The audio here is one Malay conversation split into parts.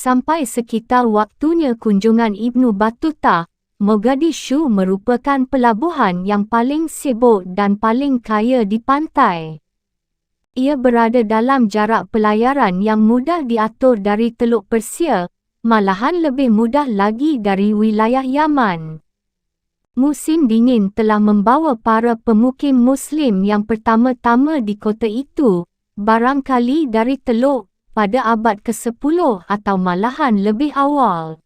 Sampai sekitar waktunya kunjungan Ibnu Battuta, Mogadishu merupakan pelabuhan yang paling sibuk dan paling kaya di pantai. Ia berada dalam jarak pelayaran yang mudah diatur dari Teluk Persia, malahan lebih mudah lagi dari wilayah Yaman. Musim dingin telah membawa para pemukim Muslim yang pertama-tama di kota itu, barangkali dari Teluk, pada abad ke-10 atau malahan lebih awal.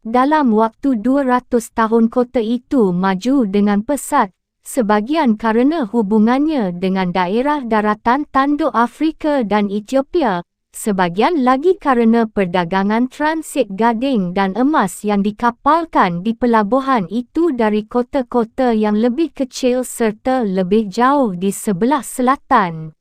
Dalam waktu 200 tahun kota itu maju dengan pesat, sebagian kerana hubungannya dengan daerah daratan tanduk Afrika dan Ethiopia, sebagian lagi kerana perdagangan transit gading dan emas yang dikapalkan di pelabuhan itu dari kota-kota yang lebih kecil serta lebih jauh di sebelah selatan.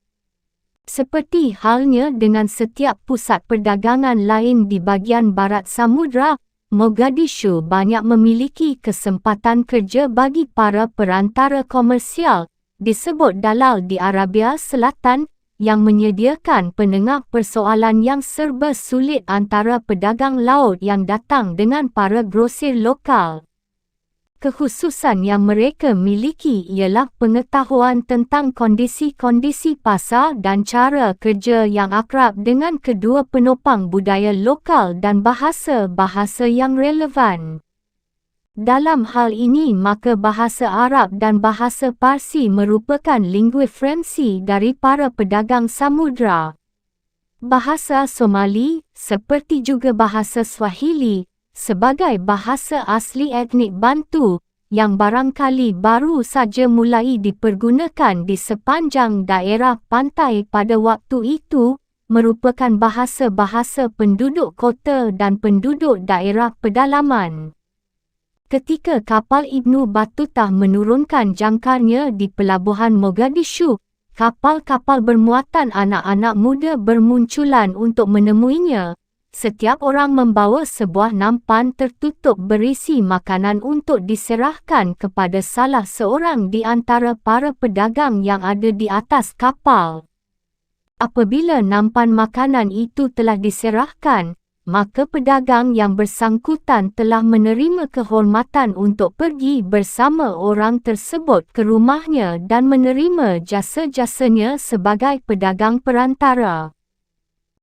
Seperti halnya dengan setiap pusat perdagangan lain di bahagian barat samudra, Mogadishu banyak memiliki kesempatan kerja bagi para perantara komersial, disebut dalal di Arabia Selatan, yang menyediakan penengah persoalan yang serba sulit antara pedagang laut yang datang dengan para grosir lokal. Kekhususan yang mereka miliki ialah pengetahuan tentang kondisi-kondisi pasar dan cara kerja yang akrab dengan kedua penopang budaya lokal dan bahasa-bahasa yang relevan. Dalam hal ini maka bahasa Arab dan bahasa Parsi merupakan lingua franca dari para pedagang samudra. Bahasa Somali, seperti juga bahasa Swahili, sebagai bahasa asli etnik Bantu, yang barangkali baru saja mulai dipergunakan di sepanjang daerah pantai pada waktu itu, merupakan bahasa-bahasa penduduk kota dan penduduk daerah pedalaman. Ketika kapal Ibnu Battuta menurunkan jangkarnya di pelabuhan Mogadishu, kapal-kapal bermuatan anak-anak muda bermunculan untuk menemuinya. Setiap orang membawa sebuah nampan tertutup berisi makanan untuk diserahkan kepada salah seorang di antara para pedagang yang ada di atas kapal. Apabila nampan makanan itu telah diserahkan, maka pedagang yang bersangkutan telah menerima kehormatan untuk pergi bersama orang tersebut ke rumahnya dan menerima jasa-jasanya sebagai pedagang perantara.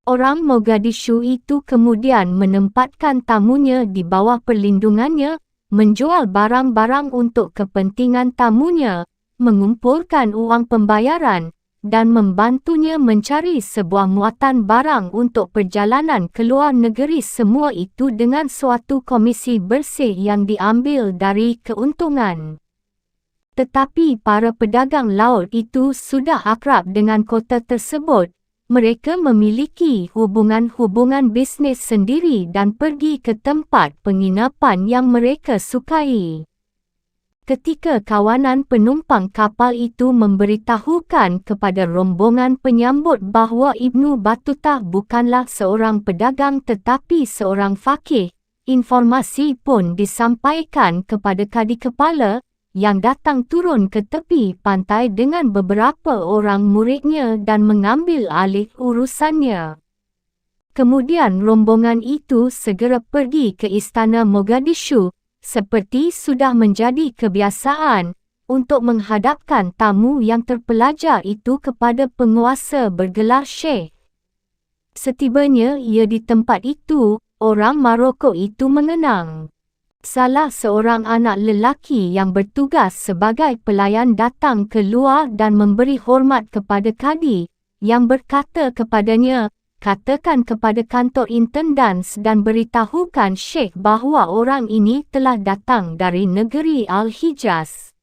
Orang Mogadishu itu kemudian menempatkan tamunya di bawah perlindungannya, menjual barang-barang untuk kepentingan tamunya, mengumpulkan uang pembayaran, dan membantunya mencari sebuah muatan barang untuk perjalanan ke luar negeri, semua itu dengan suatu komisi bersih yang diambil dari keuntungan. Tetapi para pedagang laut itu sudah akrab dengan kota tersebut. Mereka memiliki hubungan-hubungan bisnes sendiri dan pergi ke tempat penginapan yang mereka sukai. Ketika kawanan penumpang kapal itu memberitahukan kepada rombongan penyambut bahawa Ibnu Battuta bukanlah seorang pedagang tetapi seorang faqih, informasi pun disampaikan kepada kadi kepala, yang datang turun ke tepi pantai dengan beberapa orang muridnya dan mengambil alih urusannya. Kemudian rombongan itu segera pergi ke istana Mogadishu, seperti sudah menjadi kebiasaan, untuk menghadapkan tamu yang terpelajar itu kepada penguasa bergelar Syekh. Setibanya ia di tempat itu, orang Maroko itu mengenang. Salah seorang anak lelaki yang bertugas sebagai pelayan datang keluar dan memberi hormat kepada kadi, yang berkata kepadanya, "Katakan kepada kantor intendans dan beritahukan Syekh bahawa orang ini telah datang dari negeri Al-Hijaz."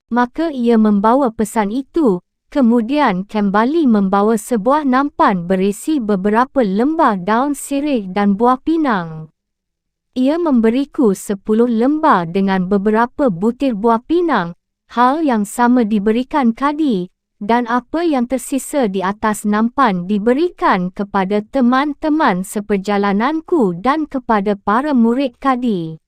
Maka ia membawa pesan itu, kemudian kembali membawa sebuah nampan berisi beberapa lembar daun sirih dan buah pinang. Ia memberiku 10 lembar dengan beberapa butir buah pinang, hal yang sama diberikan kadi, dan apa yang tersisa di atas nampan diberikan kepada teman-teman seperjalananku dan kepada para murid kadi.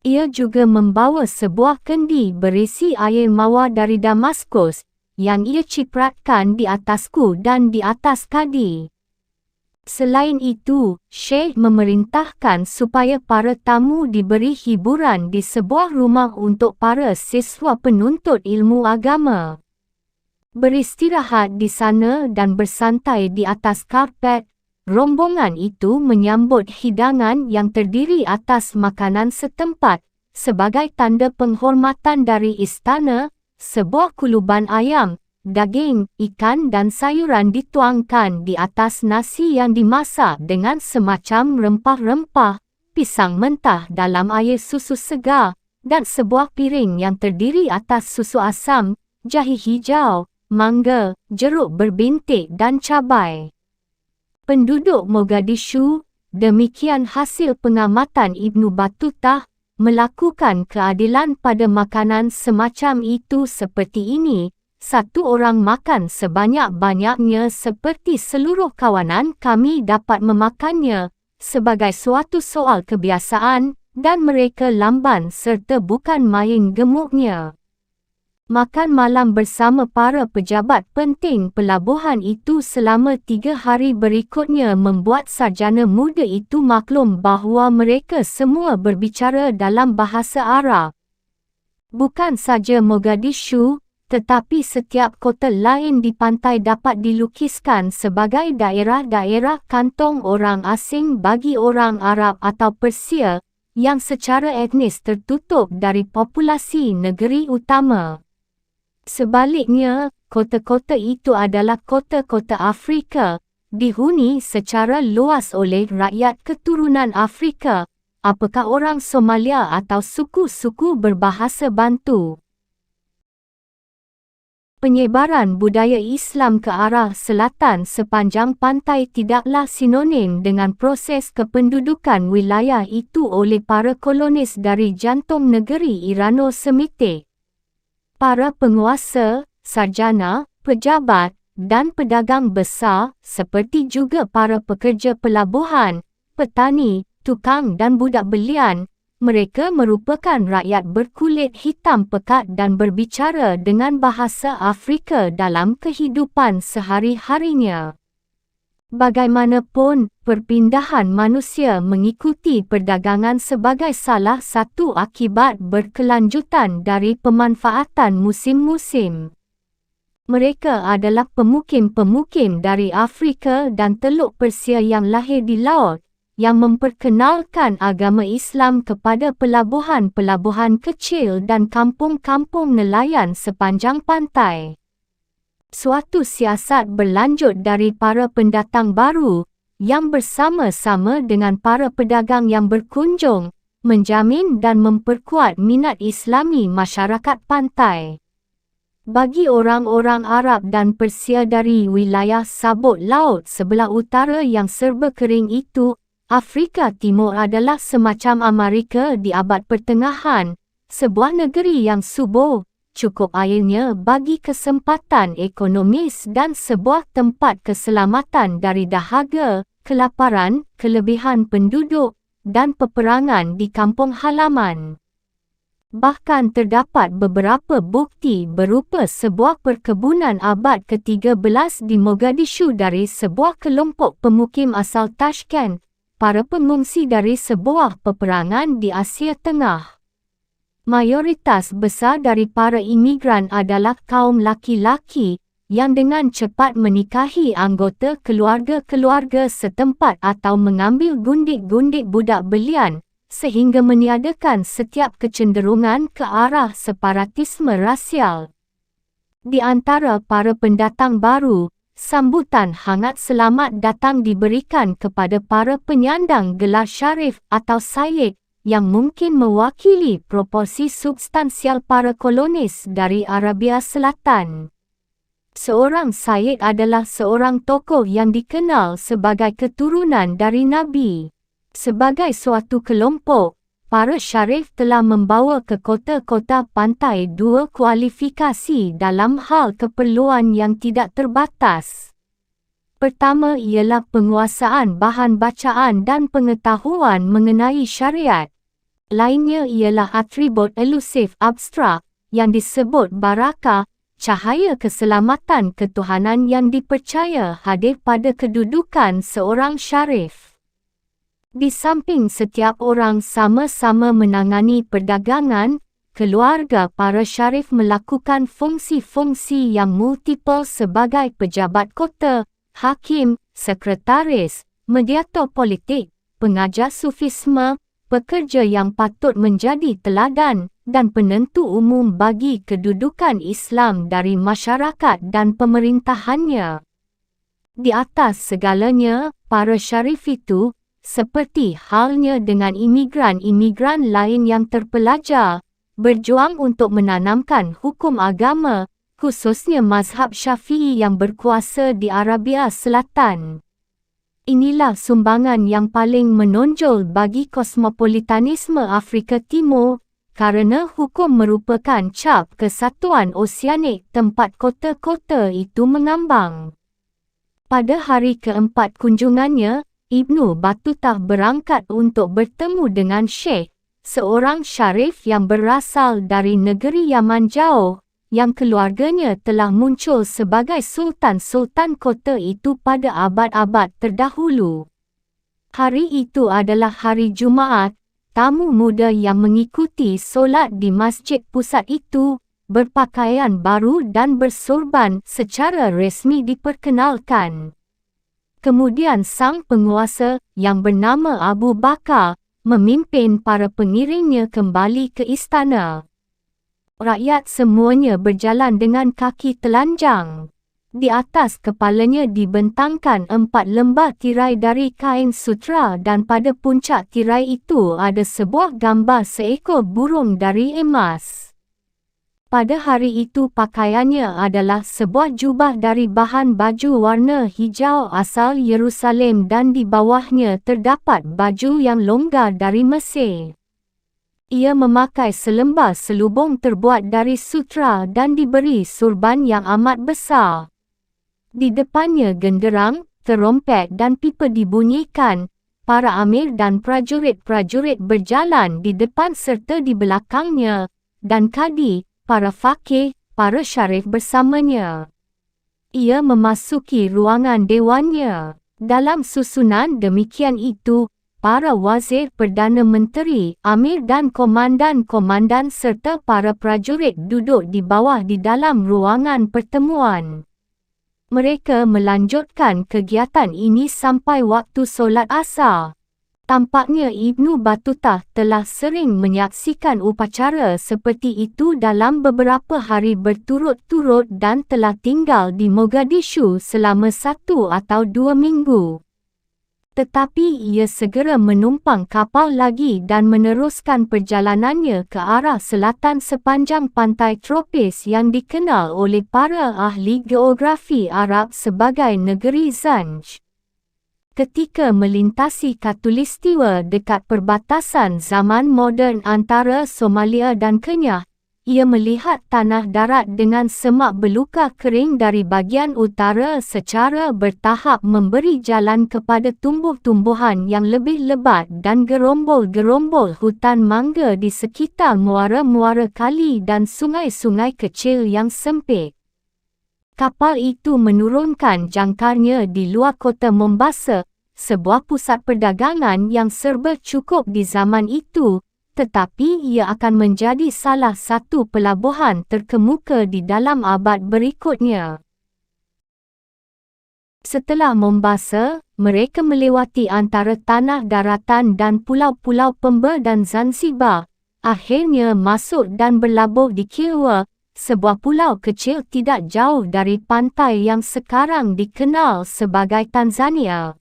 Ia juga membawa sebuah kendi berisi air mawar dari Damaskus, yang ia cipratkan di atasku dan di atas kadi. Selain itu, Syekh memerintahkan supaya para tamu diberi hiburan di sebuah rumah untuk para siswa penuntut ilmu agama. Beristirahat di sana dan bersantai di atas karpet, rombongan itu menyambut hidangan yang terdiri atas makanan setempat, sebagai tanda penghormatan dari istana. Sebuah kuluban ayam, daging, ikan dan sayuran dituangkan di atas nasi yang dimasak dengan semacam rempah-rempah, pisang mentah dalam air susu segar, dan sebuah piring yang terdiri atas susu asam, jahe hijau, mangga, jeruk berbintik dan cabai. Penduduk Mogadishu, demikian hasil pengamatan Ibnu Battutah, melakukan keadilan pada makanan semacam itu seperti ini. Satu orang makan sebanyak-banyaknya seperti seluruh kawanan kami dapat memakannya, sebagai suatu soal kebiasaan, dan mereka lamban serta bukan main gemuknya. Makan malam bersama para pejabat penting pelabuhan itu selama 3 hari berikutnya membuat sarjana muda itu maklum bahawa mereka semua berbicara dalam bahasa Arab. Bukan saja Mogadishu, tetapi setiap kota lain di pantai dapat dilukiskan sebagai daerah-daerah kantong orang asing bagi orang Arab atau Persia, yang secara etnis tertutup dari populasi negeri utama. Sebaliknya, kota-kota itu adalah kota-kota Afrika, dihuni secara luas oleh rakyat keturunan Afrika, apakah orang Somalia atau suku-suku berbahasa Bantu. Penyebaran budaya Islam ke arah selatan sepanjang pantai tidaklah sinonim dengan proses kependudukan wilayah itu oleh para kolonis dari jantung negeri Irano-Semitik. Para penguasa, sarjana, pejabat, dan pedagang besar, seperti juga para pekerja pelabuhan, petani, tukang dan budak belian, mereka merupakan rakyat berkulit hitam pekat dan berbicara dengan bahasa Afrika dalam kehidupan sehari-harinya. Bagaimanapun, perpindahan manusia mengikuti perdagangan sebagai salah satu akibat berkelanjutan dari pemanfaatan musim-musim. Mereka adalah pemukim-pemukim dari Afrika dan Teluk Persia yang lahir di laut, yang memperkenalkan agama Islam kepada pelabuhan-pelabuhan kecil dan kampung-kampung nelayan sepanjang pantai. Suatu siasat berlanjut dari para pendatang baru, yang bersama-sama dengan para pedagang yang berkunjung, menjamin dan memperkuat minat Islami masyarakat pantai. Bagi orang-orang Arab dan Persia dari wilayah sabuk laut sebelah utara yang serba kering itu, Afrika Timur adalah semacam Amerika di abad pertengahan, sebuah negeri yang subur, cukup airnya bagi kesempatan ekonomis dan sebuah tempat keselamatan dari dahaga, kelaparan, kelebihan penduduk, dan peperangan di kampung halaman. Bahkan terdapat beberapa bukti berupa sebuah perkebunan abad ke-13 di Mogadishu dari sebuah kelompok pemukim asal Tashkent, para pengungsi dari sebuah peperangan di Asia Tengah. Mayoritas besar dari para imigran adalah kaum laki-laki, yang dengan cepat menikahi anggota keluarga-keluarga setempat atau mengambil gundik-gundik budak belian, sehingga meniadakan setiap kecenderungan ke arah separatisme rasial. Di antara para pendatang baru, sambutan hangat selamat datang diberikan kepada para penyandang gelar syarif atau sayyid, yang mungkin mewakili proporsi substansial para kolonis dari Arabia Selatan. Seorang sayyid adalah seorang tokoh yang dikenal sebagai keturunan dari Nabi. Sebagai suatu kelompok, para syarif telah membawa ke kota-kota pantai 2 kualifikasi dalam hal keperluan yang tidak terbatas. Pertama ialah penguasaan bahan bacaan dan pengetahuan mengenai syariat. Lainnya ialah atribut elusif abstrak, yang disebut barakah, cahaya keselamatan ketuhanan yang dipercaya hadir pada kedudukan seorang syarif. Di samping setiap orang sama-sama menangani perdagangan, keluarga para syarif melakukan fungsi-fungsi yang multiple sebagai pejabat kota, hakim, sekretaris, mediator politik, pengajar sufisme, pekerja yang patut menjadi teladan, dan penentu umum bagi kedudukan Islam dari masyarakat dan pemerintahannya. Di atas segalanya, para syarif itu, seperti halnya dengan imigran-imigran lain yang terpelajar, berjuang untuk menanamkan hukum agama, khususnya mazhab Syafi'i yang berkuasa di Arabia Selatan. Inilah sumbangan yang paling menonjol bagi kosmopolitanisme Afrika Timur, kerana hukum merupakan cap kesatuan oseanik tempat kota-kota itu mengambang. Pada hari keempat kunjungannya, Ibnu Battutah berangkat untuk bertemu dengan Syekh, seorang syarif yang berasal dari negeri Yaman jauh, yang keluarganya telah muncul sebagai sultan-sultan kota itu pada abad-abad terdahulu. Hari itu adalah hari Jumaat. Tamu muda yang mengikuti solat di masjid pusat itu, berpakaian baru dan bersorban secara resmi diperkenalkan. Kemudian sang penguasa, yang bernama Abu Bakar, memimpin para pengiringnya kembali ke istana. Rakyat semuanya berjalan dengan kaki telanjang. Di atas kepalanya dibentangkan 4 lembar tirai dari kain sutra dan pada puncak tirai itu ada sebuah gambar seekor burung dari emas. Pada hari itu pakaiannya adalah sebuah jubah dari bahan baju warna hijau asal Yerusalem dan di bawahnya terdapat baju yang longgar dari Mesir. Ia memakai selembar selubung terbuat dari sutra dan diberi surban yang amat besar. Di depannya genderang, terompet dan pipa dibunyikan. Para amir dan prajurit-prajurit berjalan di depan serta di belakangnya, dan kadi, para faqih, para syarif bersamanya. Ia memasuki ruangan dewannya. Dalam susunan demikian itu, para wazir Perdana Menteri, amir dan komandan-komandan serta para prajurit duduk di bawah di dalam ruangan pertemuan. Mereka melanjutkan kegiatan ini sampai waktu solat asar. Tampaknya Ibnu Battutah telah sering menyaksikan upacara seperti itu dalam beberapa hari berturut-turut dan telah tinggal di Mogadishu selama 1 atau 2 minggu. Tetapi ia segera menumpang kapal lagi dan meneruskan perjalanannya ke arah selatan sepanjang pantai tropis yang dikenal oleh para ahli geografi Arab sebagai negeri Zanj. Ketika melintasi khatulistiwa dekat perbatasan zaman moden antara Somalia dan Kenyah, ia melihat tanah darat dengan semak belukar kering dari bahagian utara secara bertahap memberi jalan kepada tumbuh-tumbuhan yang lebih lebat dan gerombol-gerombol hutan mangga di sekitar muara-muara kali dan sungai-sungai kecil yang sempit. Kapal itu menurunkan jangkarnya di luar kota Mombasa, sebuah pusat perdagangan yang serba cukup di zaman itu, tetapi ia akan menjadi salah satu pelabuhan terkemuka di dalam abad berikutnya. Setelah Mombasa, mereka melewati antara tanah daratan dan pulau-pulau Pemba dan Zanzibar, akhirnya masuk dan berlabuh di Kilwa, sebuah pulau kecil tidak jauh dari pantai yang sekarang dikenal sebagai Tanzania.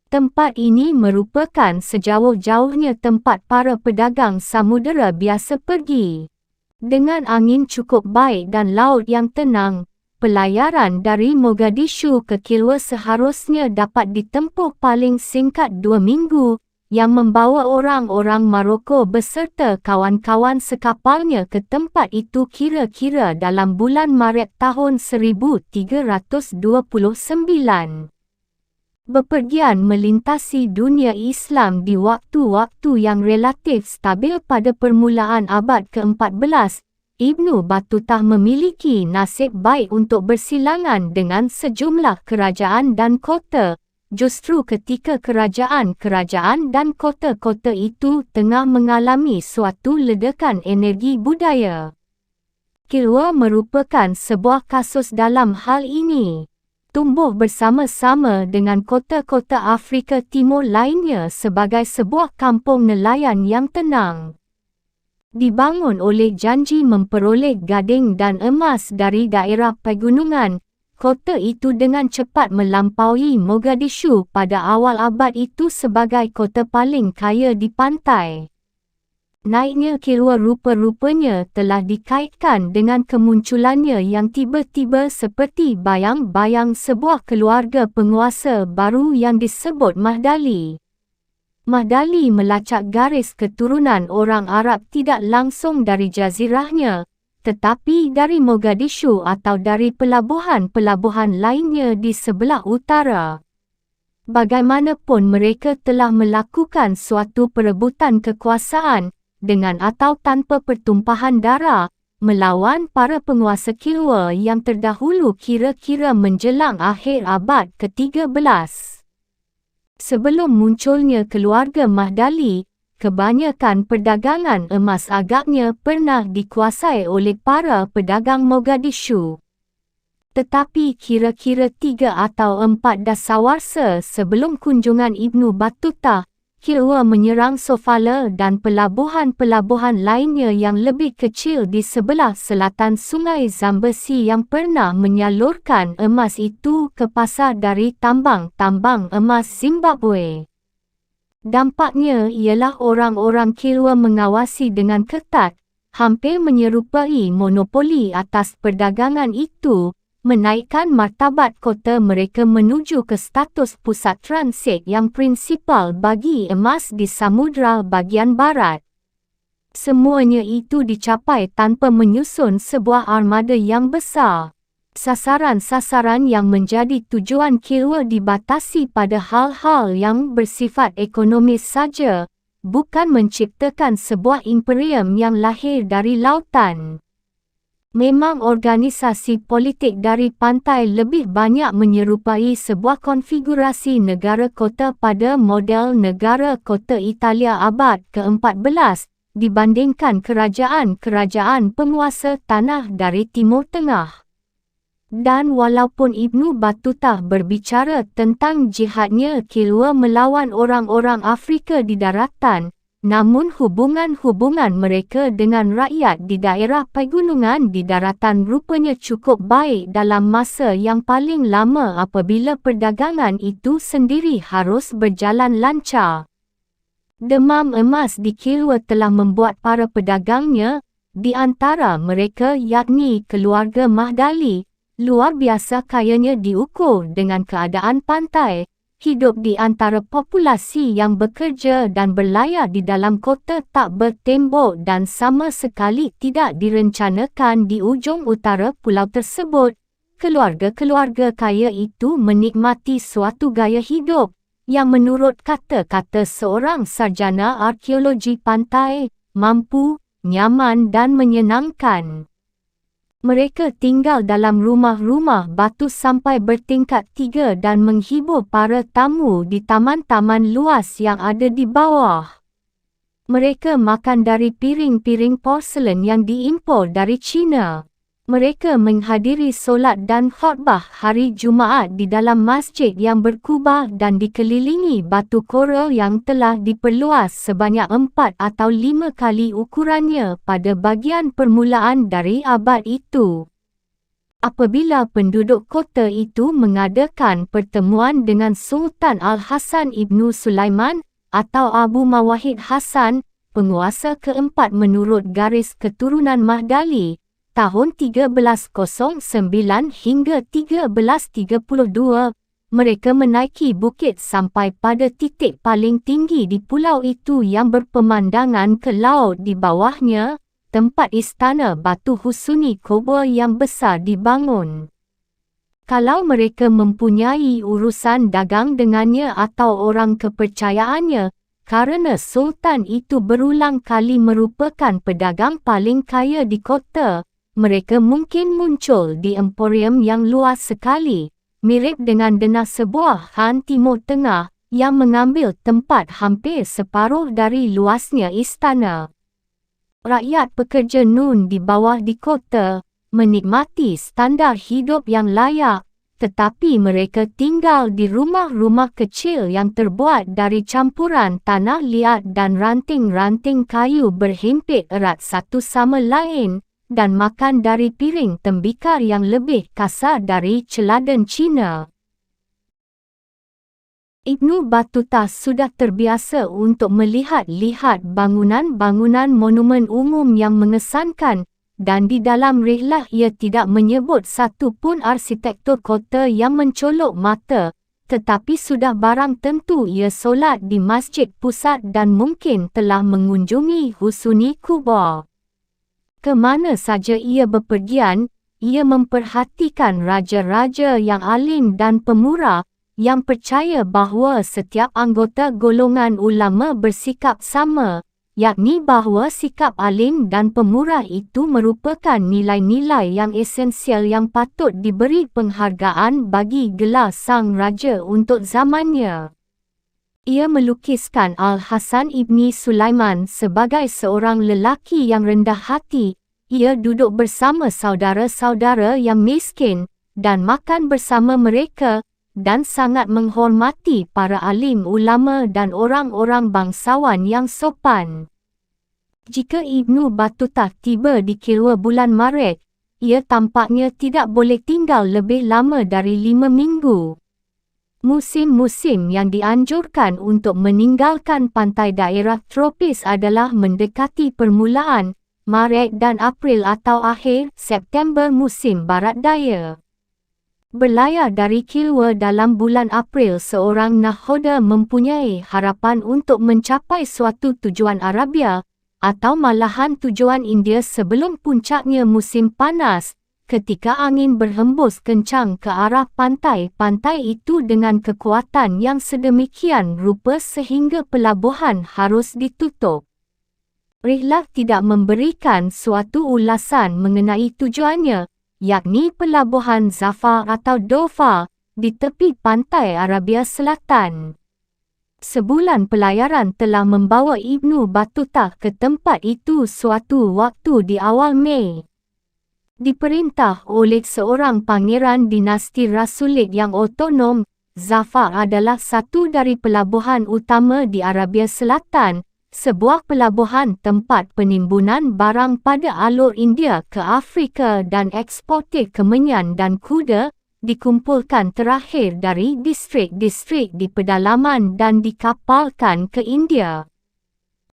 Tempat ini merupakan sejauh-jauhnya tempat para pedagang samudera biasa pergi. Dengan angin cukup baik dan laut yang tenang, pelayaran dari Mogadishu ke Kilwa seharusnya dapat ditempuh paling singkat 2 minggu, yang membawa orang-orang Maroko beserta kawan-kawan sekapalnya ke tempat itu kira-kira dalam bulan Maret tahun 1329. Bepergian melintasi dunia Islam di waktu-waktu yang relatif stabil pada permulaan abad ke-14, Ibnu Battutah memiliki nasib baik untuk bersilangan dengan sejumlah kerajaan dan kota, justru ketika kerajaan-kerajaan dan kota-kota itu tengah mengalami suatu ledakan energi budaya. Kilwa merupakan sebuah kasus dalam hal ini. Tumbuh bersama-sama dengan kota-kota Afrika Timur lainnya sebagai sebuah kampung nelayan yang tenang. Dibangun oleh janji memperoleh gading dan emas dari daerah pegunungan, kota itu dengan cepat melampaui Mogadishu pada awal abad itu sebagai kota paling kaya di pantai. Naiknya Kilwa rupa-rupanya telah dikaitkan dengan kemunculannya yang tiba-tiba seperti bayang-bayang sebuah keluarga penguasa baru yang disebut Mahdali. Mahdali melacak garis keturunan orang Arab tidak langsung dari jazirahnya, tetapi dari Mogadishu atau dari pelabuhan-pelabuhan lainnya di sebelah utara. Bagaimanapun mereka telah melakukan suatu perebutan kekuasaan, dengan atau tanpa pertumpahan darah, melawan para penguasa Kilwa yang terdahulu kira-kira menjelang akhir abad ke-13. Sebelum munculnya keluarga Mahdali, kebanyakan perdagangan emas agaknya pernah dikuasai oleh para pedagang Mogadishu. Tetapi kira-kira 3 atau 4 dasawarsa sebelum kunjungan Ibnu Battutah, Kilwa menyerang Sofala dan pelabuhan-pelabuhan lainnya yang lebih kecil di sebelah selatan Sungai Zambezi yang pernah menyalurkan emas itu ke pasar dari tambang-tambang emas Zimbabwe. Dampaknya ialah orang-orang Kilwa mengawasi dengan ketat, hampir menyerupai monopoli atas perdagangan itu, menaikkan martabat kota mereka menuju ke status pusat transit yang prinsipal bagi emas di samudera bagian barat. Semuanya itu dicapai tanpa menyusun sebuah armada yang besar. Sasaran-sasaran yang menjadi tujuan Kilwa dibatasi pada hal-hal yang bersifat ekonomis saja, bukan menciptakan sebuah imperium yang lahir dari lautan. Memang organisasi politik dari pantai lebih banyak menyerupai sebuah konfigurasi negara kota pada model negara kota Italia abad ke-14 dibandingkan kerajaan-kerajaan penguasa tanah dari Timur Tengah. Dan walaupun Ibnu Battutah berbicara tentang jihadnya Kilwa melawan orang-orang Afrika di daratan, namun hubungan-hubungan mereka dengan rakyat di daerah pegunungan di daratan rupanya cukup baik dalam masa yang paling lama apabila perdagangan itu sendiri harus berjalan lancar. Demam emas di Kilwa telah membuat para pedagangnya, di antara mereka yakni keluarga Mahdali, luar biasa kayanya diukur dengan keadaan pantai, hidup di antara populasi yang bekerja dan berlayar di dalam kota tak bertembok dan sama sekali tidak direncanakan di ujung utara pulau tersebut. Keluarga-keluarga kaya itu menikmati suatu gaya hidup yang menurut kata-kata seorang sarjana arkeologi pantai, mampu, nyaman dan menyenangkan. Mereka tinggal dalam rumah-rumah batu sampai bertingkat 3 dan menghibur para tamu di taman-taman luas yang ada di bawah. Mereka makan dari piring-piring porselen yang diimpor dari China. Mereka menghadiri solat dan khutbah hari Jumaat di dalam masjid yang berkubah dan dikelilingi batu koral yang telah diperluas sebanyak 4 atau 5 kali ukurannya pada bagian permulaan dari abad itu. Apabila penduduk kota itu mengadakan pertemuan dengan Sultan Al-Hasan Ibnu Sulaiman atau Abu Mawahid Hasan, penguasa keempat menurut garis keturunan Mahdali, tahun 1309 hingga 1332, mereka menaiki bukit sampai pada titik paling tinggi di pulau itu yang berpemandangan ke laut di bawahnya, tempat istana batu Husuni Kobo yang besar dibangun. Kalau mereka mempunyai urusan dagang dengannya atau orang kepercayaannya, Karena sultan itu berulang kali merupakan pedagang paling kaya di kota, mereka mungkin muncul di emporium yang luas sekali, mirip dengan denah sebuah khan Timur Tengah yang mengambil tempat hampir separuh dari luasnya istana. Rakyat pekerja Nun di bawah di kota menikmati standar hidup yang layak, tetapi mereka tinggal di rumah-rumah kecil yang terbuat dari campuran tanah liat dan ranting-ranting kayu berhimpit erat satu sama lain, dan makan dari piring tembikar yang lebih kasar dari celadan Cina. Ibnu Battuta sudah terbiasa untuk melihat-lihat bangunan-bangunan monumen umum yang mengesankan, dan di dalam rihlah ia tidak menyebut satu pun arsitektur kota yang mencolok mata, tetapi sudah barang tentu ia solat di masjid pusat dan mungkin telah mengunjungi Husuni Kubra. Ke mana saja ia bepergian, ia memperhatikan raja-raja yang alim dan pemurah, yang percaya bahawa setiap anggota golongan ulama bersikap sama, yakni bahawa sikap alim dan pemurah itu merupakan nilai-nilai yang esensial yang patut diberi penghargaan bagi gelar sang raja untuk zamannya. Ia melukiskan Al-Hasan Ibni Sulaiman sebagai seorang lelaki yang rendah hati. Ia duduk bersama saudara-saudara yang miskin dan makan bersama mereka, dan sangat menghormati para alim ulama dan orang-orang bangsawan yang sopan. Jika Ibnu Battuta tiba di Kilwa bulan Maret, ia tampaknya tidak boleh tinggal lebih lama dari 5 minggu. Musim-musim yang dianjurkan untuk meninggalkan pantai daerah tropis adalah mendekati permulaan Maret dan April atau akhir September musim barat daya. Berlayar dari Kilwa dalam bulan April seorang nakhoda mempunyai harapan untuk mencapai suatu tujuan Arabia, atau malahan tujuan India sebelum puncaknya musim panas, ketika angin berhembus kencang ke arah pantai-pantai itu dengan kekuatan yang sedemikian rupa sehingga pelabuhan harus ditutup. Rihlah tidak memberikan suatu ulasan mengenai tujuannya, yakni pelabuhan Zafar atau Dofa, di tepi pantai Arabia Selatan. Sebulan pelayaran telah membawa Ibnu Battuta ke tempat itu suatu waktu di awal Mei. Diperintah oleh seorang pangeran dinasti Rasulid yang otonom, Zafar adalah satu dari pelabuhan utama di Arabia Selatan, sebuah pelabuhan tempat penimbunan barang pada alur India ke Afrika dan eksportir kemenyan dan kuda, dikumpulkan terakhir dari distrik-distrik di pedalaman dan dikapalkan ke India.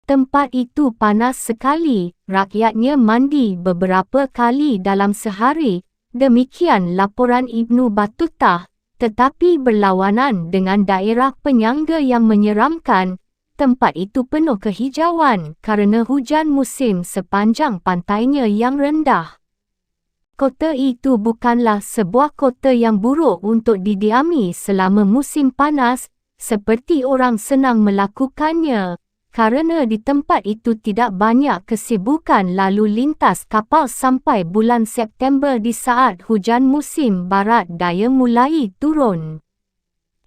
Tempat itu panas sekali, rakyatnya mandi beberapa kali dalam sehari, demikian laporan Ibnu Battuta, tetapi berlawanan dengan daerah penyangga yang menyeramkan. Tempat itu penuh kehijauan kerana hujan musim sepanjang pantainya yang rendah. Kota itu bukanlah sebuah kota yang buruk untuk didiami selama musim panas, seperti orang senang melakukannya, kerana di tempat itu tidak banyak kesibukan lalu lintas kapal sampai bulan September di saat hujan musim barat daya mulai turun.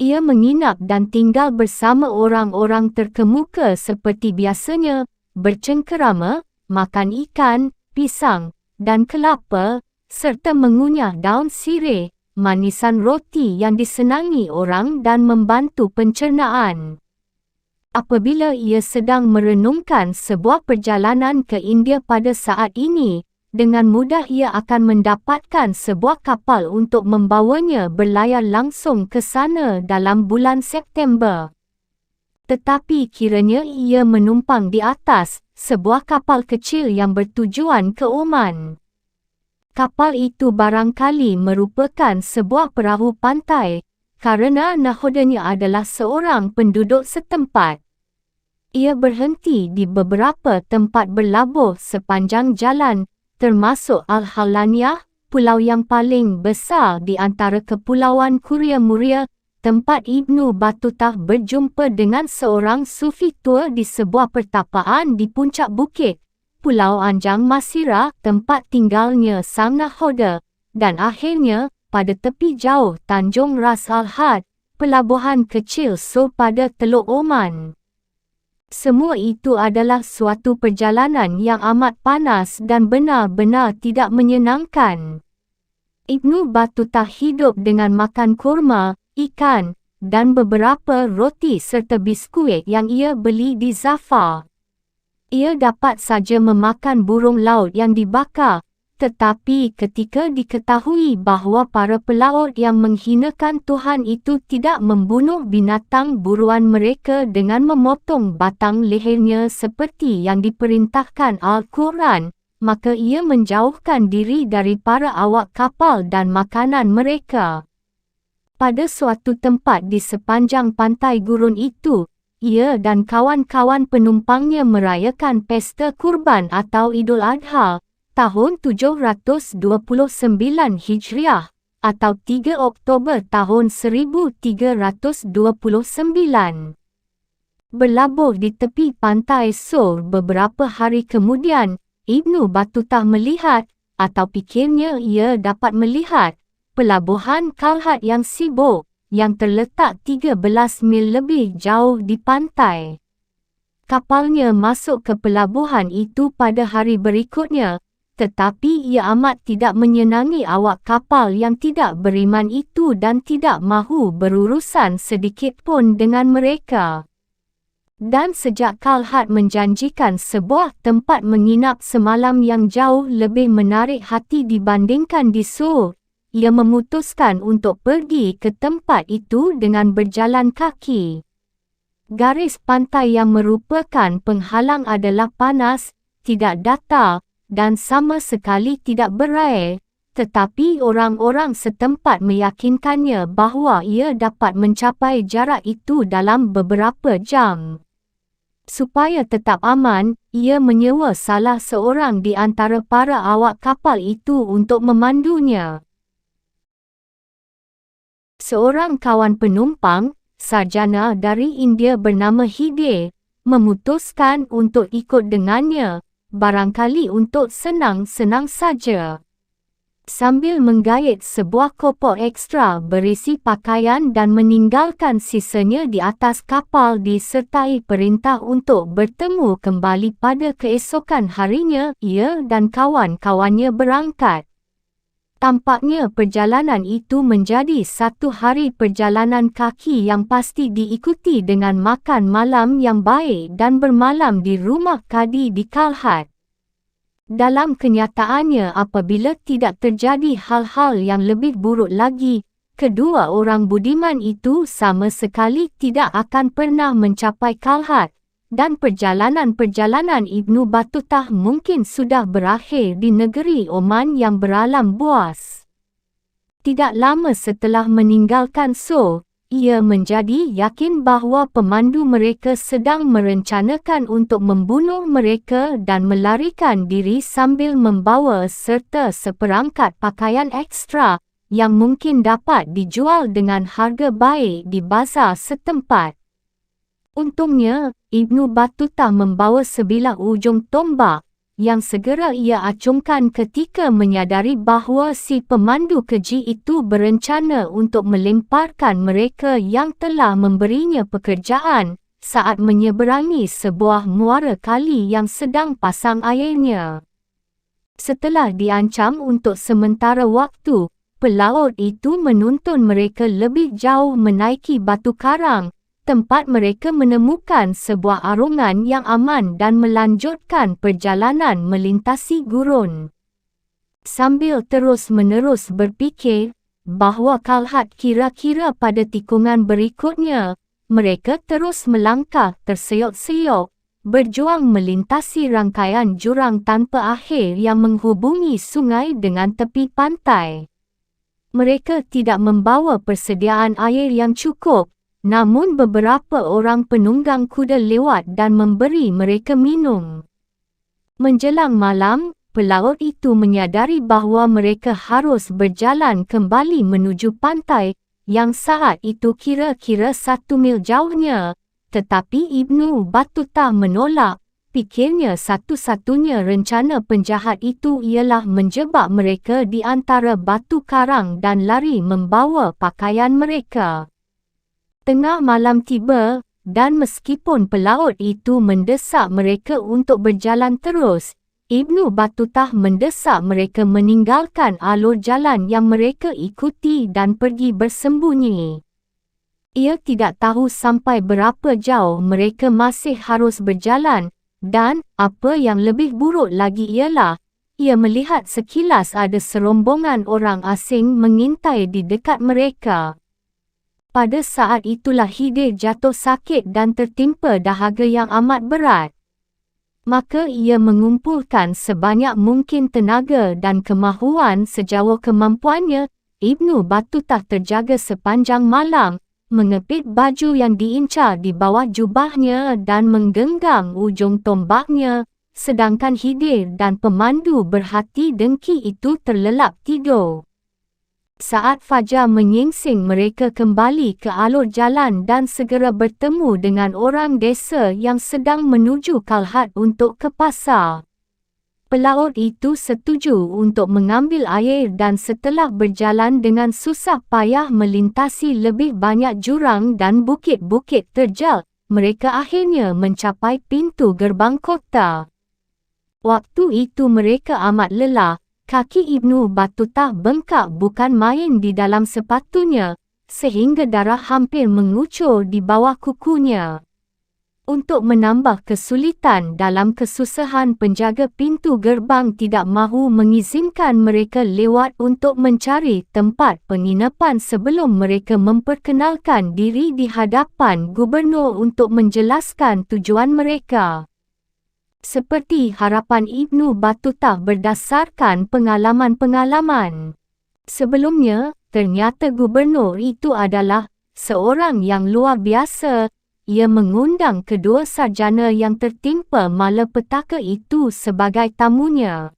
Ia menginap dan tinggal bersama orang-orang terkemuka seperti biasanya, bercengkerama, makan ikan, pisang, dan kelapa, serta mengunyah daun sirih, manisan roti yang disenangi orang dan membantu pencernaan. Apabila ia sedang merenungkan sebuah perjalanan ke India pada saat ini, dengan mudah ia akan mendapatkan sebuah kapal untuk membawanya berlayar langsung ke sana dalam bulan September. Tetapi kiranya ia menumpang di atas sebuah kapal kecil yang bertujuan ke Oman. Kapal itu barangkali merupakan sebuah perahu pantai, kerana nakhodanya adalah seorang penduduk setempat. Ia berhenti di beberapa tempat berlabuh sepanjang jalan, termasuk Al-Halaniah, pulau yang paling besar di antara kepulauan Kuria Muria, tempat Ibnu Battutah berjumpa dengan seorang sufi tua di sebuah pertapaan di puncak bukit, Pulau Anjang Masira, tempat tinggalnya sang nakhoda, dan akhirnya, pada tepi jauh Tanjung Ras Al-Had, pelabuhan kecil So pada Teluk Oman. Semua itu adalah suatu perjalanan yang amat panas dan benar-benar tidak menyenangkan. Ibnu Battutah hidup dengan makan kurma, ikan, dan beberapa roti serta biskuit yang ia beli di Zafar. Ia dapat saja memakan burung laut yang dibakar, tetapi ketika diketahui bahawa para pelaut yang menghinakan Tuhan itu tidak membunuh binatang buruan mereka dengan memotong batang lehernya seperti yang diperintahkan Al-Quran, maka ia menjauhkan diri dari para awak kapal dan makanan mereka. Pada suatu tempat di sepanjang pantai gurun itu, ia dan kawan-kawan penumpangnya merayakan pesta kurban atau Idul Adha, tahun 729 Hijriah, atau 3 Oktober tahun 1329. Berlabuh di tepi pantai So beberapa hari kemudian, Ibnu Battutah melihat, atau pikirnya ia dapat melihat, pelabuhan Kalhat yang sibuk, yang terletak 13 mil lebih jauh di pantai. Kapalnya masuk ke pelabuhan itu pada hari berikutnya, tetapi ia amat tidak menyenangi awak kapal yang tidak beriman itu dan tidak mahu berurusan sedikit pun dengan mereka. Dan sejak Kalhat menjanjikan sebuah tempat menginap semalam yang jauh lebih menarik hati dibandingkan di So, ia memutuskan untuk pergi ke tempat itu dengan berjalan kaki. Garis pantai yang merupakan penghalang adalah panas, tidak datar, dan sama sekali tidak berair, tetapi orang-orang setempat meyakinkannya bahawa ia dapat mencapai jarak itu dalam beberapa jam. Supaya tetap aman, ia menyewa salah seorang di antara para awak kapal itu untuk memandunya. Seorang kawan penumpang, sarjana dari India bernama Hide, memutuskan untuk ikut dengannya, barangkali untuk senang-senang saja. Sambil menggait sebuah koper ekstra berisi pakaian dan meninggalkan sisanya di atas kapal disertai perintah untuk bertemu kembali pada keesokan harinya, ia dan kawan-kawannya berangkat. Tampaknya perjalanan itu menjadi satu hari perjalanan kaki yang pasti diikuti dengan makan malam yang baik dan bermalam di rumah kadi di Kalhat. Dalam kenyataannya apabila tidak terjadi hal-hal yang lebih buruk lagi, kedua orang budiman itu sama sekali tidak akan pernah mencapai Kalhat, dan perjalanan-perjalanan Ibnu Battutah mungkin sudah berakhir di negeri Oman yang beralam buas. Tidak lama setelah meninggalkan So, ia menjadi yakin bahawa pemandu mereka sedang merencanakan untuk membunuh mereka dan melarikan diri sambil membawa serta seperangkat pakaian ekstra yang mungkin dapat dijual dengan harga baik di bazar setempat. Untungnya, Ibnu Battutah membawa sebilah ujung tombak, yang segera ia acungkan ketika menyadari bahawa si pemandu keji itu berencana untuk melemparkan mereka yang telah memberinya pekerjaan, saat menyeberangi sebuah muara kali yang sedang pasang airnya. Setelah diancam untuk sementara waktu, pelaut itu menuntun mereka lebih jauh menaiki batu karang, tempat mereka menemukan sebuah arungan yang aman dan melanjutkan perjalanan melintasi gurun. Sambil terus-menerus berfikir bahawa Kalhat kira-kira pada tikungan berikutnya, mereka terus melangkah terseok-seok, berjuang melintasi rangkaian jurang tanpa akhir yang menghubungi sungai dengan tepi pantai. Mereka tidak membawa persediaan air yang cukup, namun beberapa orang penunggang kuda lewat dan memberi mereka minum. Menjelang malam, pelaut itu menyadari bahawa mereka harus berjalan kembali menuju pantai, yang saat itu kira-kira 1 mil jauhnya, tetapi Ibnu Battuta menolak. Pikirnya satu-satunya rencana penjahat itu ialah menjebak mereka di antara batu karang dan lari membawa pakaian mereka. Tengah malam tiba, dan meskipun pelaut itu mendesak mereka untuk berjalan terus, Ibnu Battuta mendesak mereka meninggalkan alur jalan yang mereka ikuti dan pergi bersembunyi. Ia tidak tahu sampai berapa jauh mereka masih harus berjalan, dan, apa yang lebih buruk lagi ialah, ia melihat sekilas ada serombongan orang asing mengintai di dekat mereka. Pada saat itulah Khidir jatuh sakit dan tertimpa dahaga yang amat berat. Maka ia mengumpulkan sebanyak mungkin tenaga dan kemahuan sejauh kemampuannya. Ibnu Battuta terjaga sepanjang malam, mengepit baju yang diincar di bawah jubahnya dan menggenggam ujung tombaknya, sedangkan Khidir dan pemandu berhati dengki itu terlelap tidur. Saat fajar menyingsing, mereka kembali ke alur jalan dan segera bertemu dengan orang desa yang sedang menuju Kalhat untuk ke pasar. Pelaut itu setuju untuk mengambil air dan setelah berjalan dengan susah payah melintasi lebih banyak jurang dan bukit-bukit terjal, mereka akhirnya mencapai pintu gerbang kota. Waktu itu mereka amat lelah, kaki Ibnu Battuta bengkak bukan main di dalam sepatunya, sehingga darah hampir mengucur di bawah kukunya. Untuk menambah kesulitan dalam kesusahan, penjaga pintu gerbang tidak mahu mengizinkan mereka lewat untuk mencari tempat penginapan sebelum mereka memperkenalkan diri di hadapan gubernur untuk menjelaskan tujuan mereka. Seperti harapan Ibnu Battuta berdasarkan pengalaman-pengalaman sebelumnya, ternyata gubernur itu adalah seorang yang luar biasa. Ia mengundang kedua sarjana yang tertimpa malapetaka itu sebagai tamunya.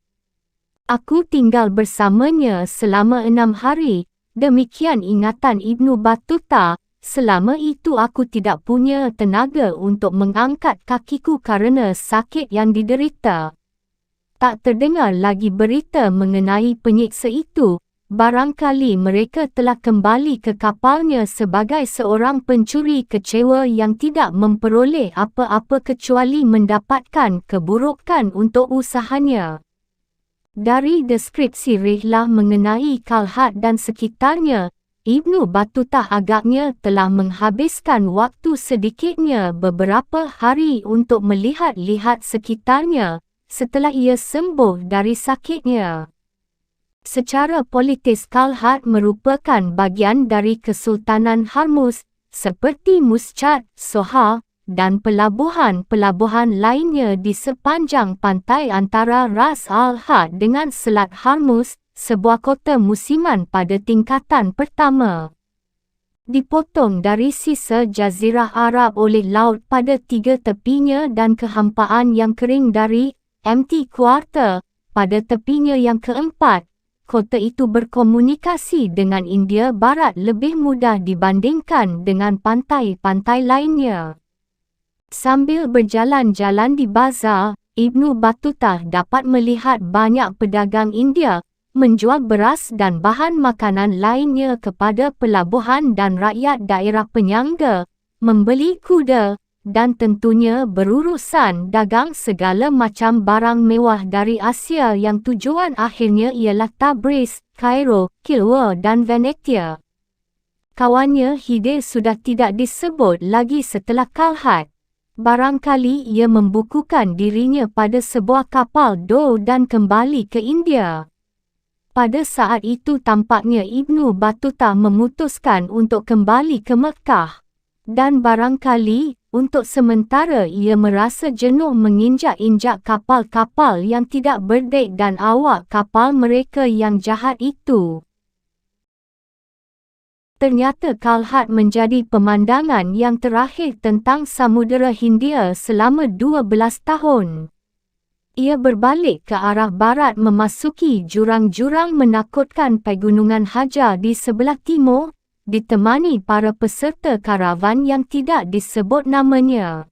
Aku tinggal bersamanya selama 6 hari, demikian ingatan Ibnu Battuta. Selama itu aku tidak punya tenaga untuk mengangkat kakiku kerana sakit yang diderita. Tak terdengar lagi berita mengenai penyiksa itu. Barangkali mereka telah kembali ke kapalnya sebagai seorang pencuri kecewa yang tidak memperoleh apa-apa kecuali mendapatkan keburukan untuk usahanya. Dari deskripsi rihlah mengenai Kalhat dan sekitarnya, Ibnu Battuta agaknya telah menghabiskan waktu sedikitnya beberapa hari untuk melihat-lihat sekitarnya setelah ia sembuh dari sakitnya. Secara politis, Kalhat merupakan bagian dari Kesultanan Hormuz, seperti Muscat, Soha, dan pelabuhan-pelabuhan lainnya di sepanjang pantai antara Ras Al-Had dengan Selat Hormuz, sebuah kota musiman pada tingkatan pertama. Dipotong dari sisa Jazirah Arab oleh laut pada 3 tepinya dan kehampaan yang kering dari Mt. Quarter pada tepinya yang keempat. Kota itu berkomunikasi dengan India Barat lebih mudah dibandingkan dengan pantai-pantai lainnya. Sambil berjalan-jalan di bazar, Ibnu Battuta dapat melihat banyak pedagang India menjual beras dan bahan makanan lainnya kepada pelabuhan dan rakyat daerah penyangga, membeli kuda, dan tentunya berurusan dagang segala macam barang mewah dari Asia yang tujuan akhirnya ialah Tabriz, Kairo, Kilwa dan Venetia. Kawannya Khidir sudah tidak disebut lagi setelah Kalhat. Barangkali ia membukukan dirinya pada sebuah kapal dan kembali ke India. Pada saat itu tampaknya Ibnu Battuta memutuskan untuk kembali ke Mekah. Dan barangkali, untuk sementara ia merasa jenuh menginjak-injak kapal-kapal yang tidak berdek dan awak kapal mereka yang jahat itu. Ternyata Kalhat menjadi pemandangan yang terakhir tentang Samudera Hindia selama 12 tahun. Ia berbalik ke arah barat memasuki jurang-jurang menakutkan Pegunungan Hajar di sebelah timur, ditemani para peserta karavan yang tidak disebut namanya.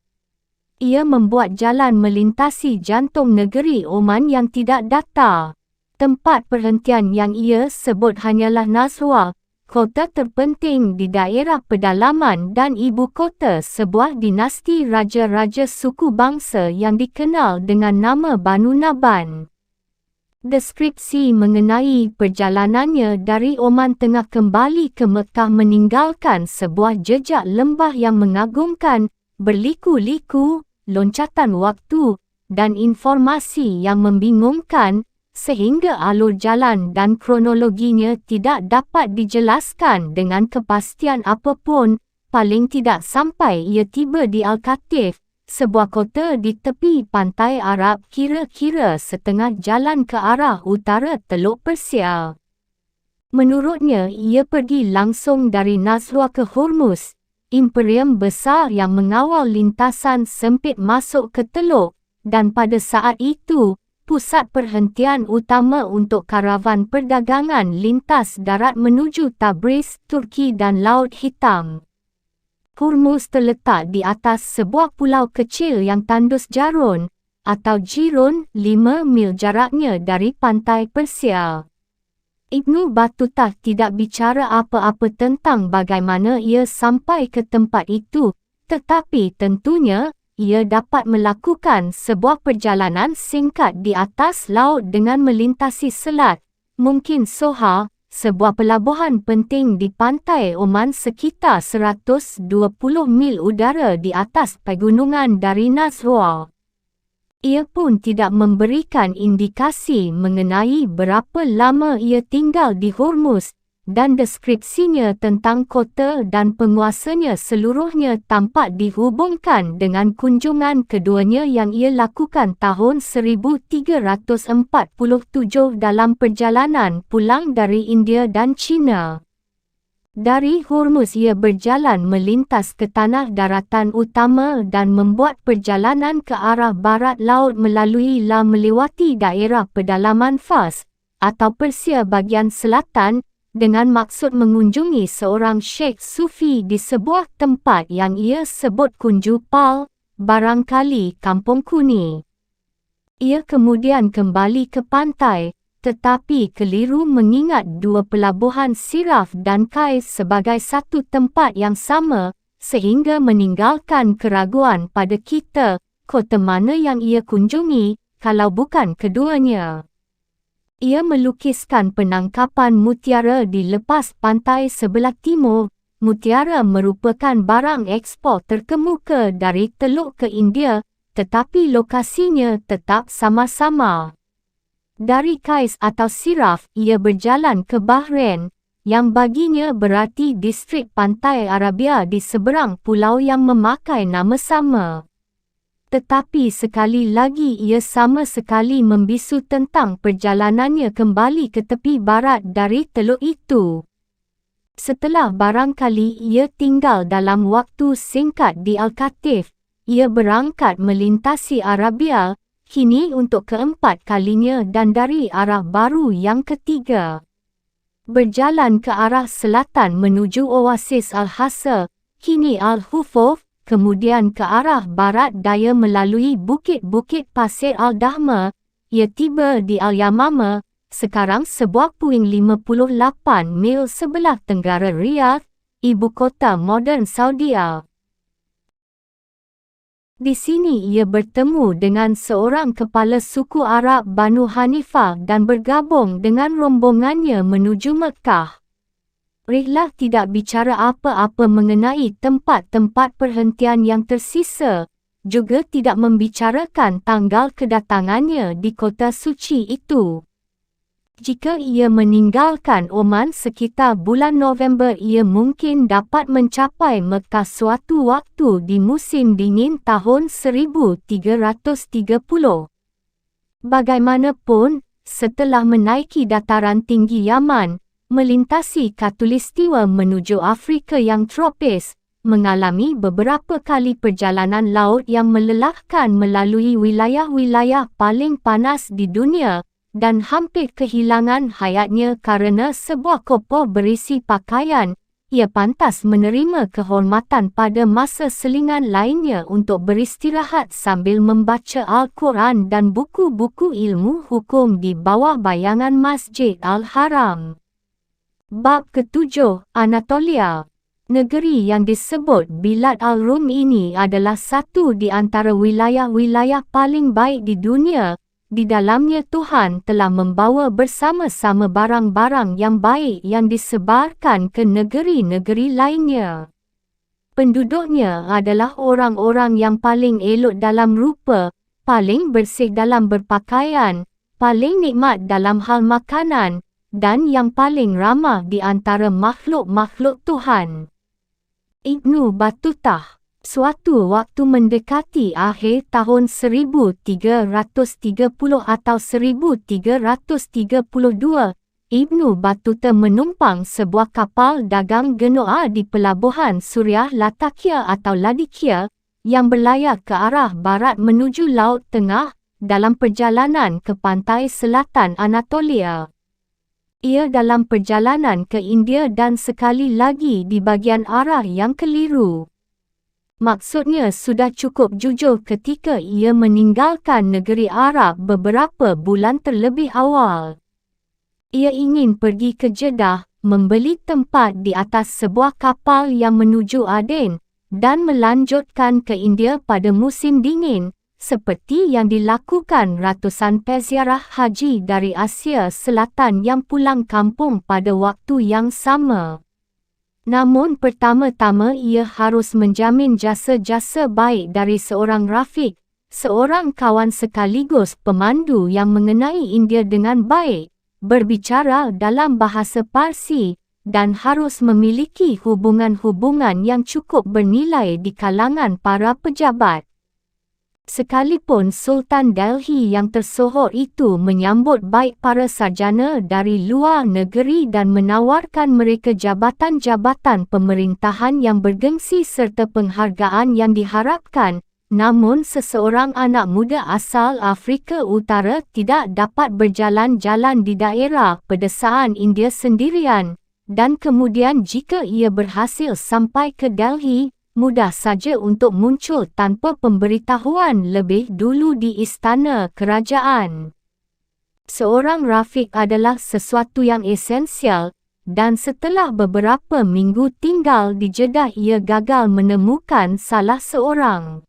Ia membuat jalan melintasi jantung negeri Oman yang tidak data. Tempat perhentian yang ia sebut hanyalah Nazwa, kota terpenting di daerah pedalaman dan ibu kota sebuah dinasti raja-raja suku bangsa yang dikenal dengan nama Banu Naban. Deskripsi mengenai perjalanannya dari Oman Tengah kembali ke Mekah meninggalkan sebuah jejak lembah yang mengagumkan, berliku-liku, loncatan waktu, dan informasi yang membingungkan, sehingga alur jalan dan kronologinya tidak dapat dijelaskan dengan kepastian apapun, paling tidak sampai ia tiba di Al-Katif, sebuah kota di tepi pantai Arab kira-kira setengah jalan ke arah utara Teluk Persia. Menurutnya, ia pergi langsung dari Nazwa ke Hormuz, imperium besar yang mengawal lintasan sempit masuk ke teluk, dan pada saat itu, pusat perhentian utama untuk karavan perdagangan lintas darat menuju Tabriz, Turki dan Laut Hitam. Hormuz terletak di atas sebuah pulau kecil yang tandus jarun, atau jirun, 5 mil jaraknya dari pantai Persia. Ibnu Battutah tidak bicara apa-apa tentang bagaimana ia sampai ke tempat itu, tetapi tentunya, ia dapat melakukan sebuah perjalanan singkat di atas laut dengan melintasi selat, mungkin Soha, sebuah pelabuhan penting di pantai Oman sekitar 120 mil udara di atas pegunungan dari Nazwa. Ia pun tidak memberikan indikasi mengenai berapa lama ia tinggal di Hormuz, dan deskripsinya tentang kota dan penguasanya seluruhnya tampak dihubungkan dengan kunjungan keduanya yang ia lakukan tahun 1347 dalam perjalanan pulang dari India dan China. Dari Hormuz ia berjalan melintas ke tanah daratan utama dan membuat perjalanan ke arah barat laut melalui melewati daerah pedalaman Fars, atau Persia bagian selatan, dengan maksud mengunjungi seorang syekh sufi di sebuah tempat yang ia sebut Kunjupal, barangkali Kampung Kuni. Ia kemudian kembali ke pantai, tetapi keliru mengingat dua pelabuhan Siraf dan Kais sebagai satu tempat yang sama, sehingga meninggalkan keraguan pada kita, kota mana yang ia kunjungi, kalau bukan keduanya. Ia melukiskan penangkapan mutiara di lepas pantai sebelah timur. Mutiara merupakan barang ekspor terkemuka dari teluk ke India, tetapi lokasinya tetap sama-sama. Dari Kais atau Siraf, ia berjalan ke Bahrain, yang baginya berarti distrik pantai Arabia di seberang pulau yang memakai nama sama. Tetapi sekali lagi ia sama sekali membisu tentang perjalanannya kembali ke tepi barat dari teluk itu. Setelah barangkali ia tinggal dalam waktu singkat di Al-Katif, ia berangkat melintasi Arabia, kini untuk keempat kalinya dan dari arah baru yang ketiga. Berjalan ke arah selatan menuju Oasis Al-Hasa, kini Al-Hufuf, kemudian ke arah barat daya melalui bukit-bukit pasir Al-Dahma, ia tiba di Al-Yamama, sekarang sebuah puing 58 mil sebelah tenggara Riyadh, ibu kota moden Saudia. Di sini ia bertemu dengan seorang kepala suku Arab Banu Hanifah dan bergabung dengan rombongannya menuju Mekah. Rihlah tidak bicara apa-apa mengenai tempat-tempat perhentian yang tersisa, juga tidak membicarakan tanggal kedatangannya di kota suci itu. Jika ia meninggalkan Oman sekitar bulan November, ia mungkin dapat mencapai Mekah suatu waktu di musim dingin tahun 1330. Bagaimanapun, setelah menaiki dataran tinggi Yaman, melintasi Khatulistiwa menuju Afrika yang tropis, mengalami beberapa kali perjalanan laut yang melelahkan melalui wilayah-wilayah paling panas di dunia, dan hampir kehilangan hayatnya karena sebuah koper berisi pakaian, ia pantas menerima kehormatan pada masa selingan lainnya untuk beristirahat sambil membaca Al-Quran dan buku-buku ilmu hukum di bawah bayangan Masjid Al-Haram. Bab ke-7, Anatolia. Negeri yang disebut Bilad Al-Rum ini adalah satu di antara wilayah-wilayah paling baik di dunia. Di dalamnya Tuhan telah membawa bersama-sama barang-barang yang baik yang disebarkan ke negeri-negeri lainnya. Penduduknya adalah orang-orang yang paling elok dalam rupa, paling bersih dalam berpakaian, paling nikmat dalam hal makanan, dan yang paling ramah di antara makhluk-makhluk Tuhan. Ibnu Battutah. Suatu waktu mendekati akhir tahun 1330 atau 1332, Ibnu Battuta menumpang sebuah kapal dagang Genoa di pelabuhan Suriah Latakia atau Ladikia yang berlayar ke arah barat menuju Laut Tengah dalam perjalanan ke pantai selatan Anatolia. Ia dalam perjalanan ke India dan sekali lagi di bagian arah yang keliru. Maksudnya sudah cukup jujur ketika ia meninggalkan negeri Arab beberapa bulan terlebih awal. Ia ingin pergi ke Jeddah, membeli tempat di atas sebuah kapal yang menuju Aden, dan melanjutkan ke India pada musim dingin, seperti yang dilakukan ratusan peziarah haji dari Asia Selatan yang pulang kampung pada waktu yang sama. Namun pertama-tama ia harus menjamin jasa-jasa baik dari seorang rafiq, seorang kawan sekaligus pemandu yang mengenai India dengan baik, berbicara dalam bahasa Parsi, dan harus memiliki hubungan-hubungan yang cukup bernilai di kalangan para pejabat. Sekalipun Sultan Delhi yang tersohor itu menyambut baik para sarjana dari luar negeri dan menawarkan mereka jabatan-jabatan pemerintahan yang bergengsi serta penghargaan yang diharapkan, namun seseorang anak muda asal Afrika Utara tidak dapat berjalan-jalan di daerah pedesaan India sendirian, dan kemudian jika ia berhasil sampai ke Delhi, mudah saja untuk muncul tanpa pemberitahuan lebih dulu di istana kerajaan. Seorang rafiq adalah sesuatu yang esensial, dan setelah beberapa minggu tinggal di Jeddah ia gagal menemukan salah seorang.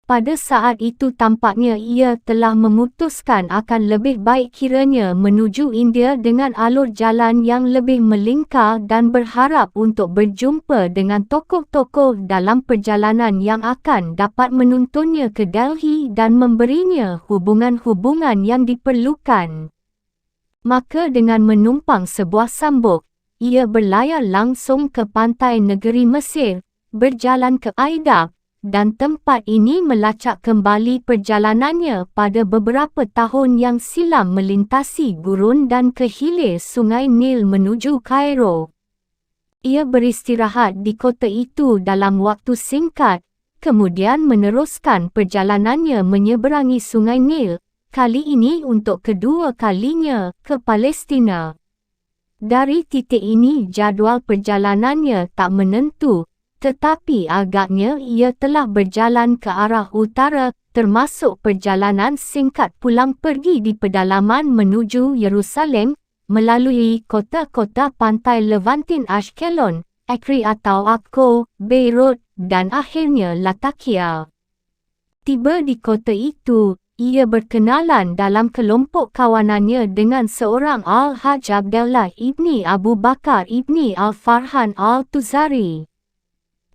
Pada saat itu tampaknya ia telah memutuskan akan lebih baik kiranya menuju India dengan alur jalan yang lebih melingkar dan berharap untuk berjumpa dengan tokoh-tokoh dalam perjalanan yang akan dapat menuntunnya ke Delhi dan memberinya hubungan-hubungan yang diperlukan. Maka dengan menumpang sebuah sambuk, ia berlayar langsung ke pantai negeri Mesir, berjalan ke Aidab, dan tempat ini melacak kembali perjalanannya pada beberapa tahun yang silam melintasi gurun dan ke hilir Sungai Nil menuju Kairo. Ia beristirahat di kota itu dalam waktu singkat, kemudian meneruskan perjalanannya menyeberangi Sungai Nil, kali ini untuk kedua kalinya ke Palestina. Dari titik ini jadual perjalanannya tak menentu, tetapi agaknya ia telah berjalan ke arah utara, termasuk perjalanan singkat pulang pergi di pedalaman menuju Yerusalem, melalui kota-kota pantai Levantin Ashkelon, Akri atau Akko, Beirut, dan akhirnya Latakia. Tiba di kota itu, ia berkenalan dalam kelompok kawanannya dengan seorang Al-Hajj Abdullah ibni Abu Bakar ibni Al-Farhan Al-Tuzari.